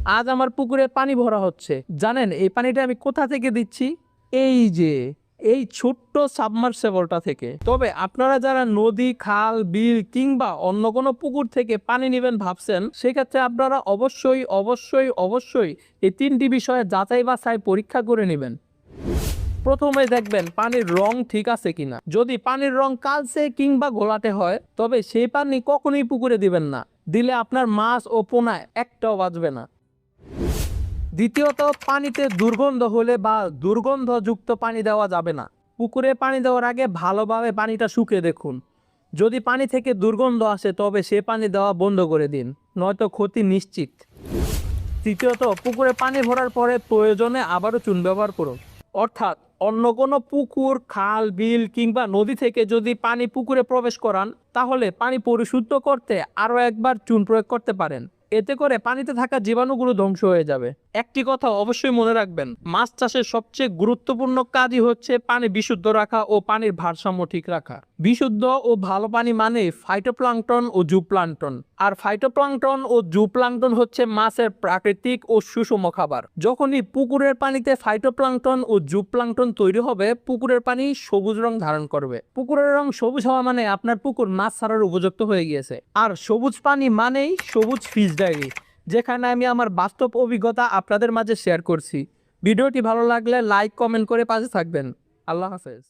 আজ আমার পুকুরে পানি ভরা হচ্ছে। জানেন এই পানিটা আমি কোথা থেকে দিচ্ছি? এই যে এই ছোট্ট সাবমার্সিবলটা থেকে। তবে আপনারা যারা নদী, খাল, বিল কিংবা অন্য কোনো পুকুর থেকে পানি নেবেন ভাবছেন, সেক্ষেত্রে আপনারা অবশ্যই অবশ্যই অবশ্যই এই 3টি বিষয়ে যাচাই বাছাই পরীক্ষা করে নেবেন। প্রথমে দেখবেন পানির রং ঠিক আছে কিনা। যদি পানির রং কালচে কিংবা ঘোলাটে হয়, তবে সেই পানি কখনোই পুকুরে দিবেন না। দিলে আপনার মাছ ও পোনা একটাও বাঁচবে না। দ্বিতীয়ত, পানিতে দুর্গন্ধ হলে বা দুর্গন্ধযুক্ত পানি দেওয়া যাবে না। পুকুরে পানি দেওয়ার আগে ভালোভাবে পানিটা শুকিয়ে দেখুন। যদি পানি থেকে দুর্গন্ধ আসে তবে সে পানি দেওয়া বন্ধ করে দিন, নয়তো ক্ষতি নিশ্চিত। তৃতীয়ত, পুকুরে পানি ভরার পরে প্রয়োজনে আবারও চুন ব্যবহার করুন। অর্থাৎ অন্য কোনো পুকুর, খাল, বিল কিংবা নদী থেকে যদি পানি পুকুরে প্রবেশ করান, তাহলে পানি পরিশুদ্ধ করতে আরও একবার চুন প্রয়োগ করতে পারেন। এতে করে পানিতে থাকা জীবাণুগুলো ধ্বংস হয়ে যাবে। একটি কথা অবশ্যই মনে রাখবেন, মাছ চাষের সবচেয়ে গুরুত্বপূর্ণ কাজই হচ্ছে পানি বিশুদ্ধ রাখা ও পানির ভারসাম্য ঠিক রাখা। বিশুদ্ধ ও ভালো পানি মানে ফাইটোপ্লাঙ্কটন ও জুপ্লাঙ্কটন। আর ফাইটোপ্লাঙ্কটন ও জুপ্লাঙ্কটন হচ্ছে মাছের প্রাকৃতিক ও সুষম খাবার। যখনই পুকুরের পানিতে ফাইটোপ্লাঙ্কটন ও জুপ্লাঙ্কটন তৈরি হবে, পুকুরের পানি সবুজ রং ধারণ করবে। পুকুরের রং সবুজ হওয়া মানে আপনার পুকুর মাছ ছাড়ার উপযুক্ত হয়ে গিয়েছে। আর সবুজ পানি মানেই সবুজ ফিশ ডায়েরি, যেখানে আমি আমার বাস্তব অভিজ্ঞতা আপনাদের মাঝে শেয়ার করছি। ভিডিওটি ভালো লাগলে লাইক, কমেন্ট করে পাশে থাকবেন। আল্লাহ হাফেজ।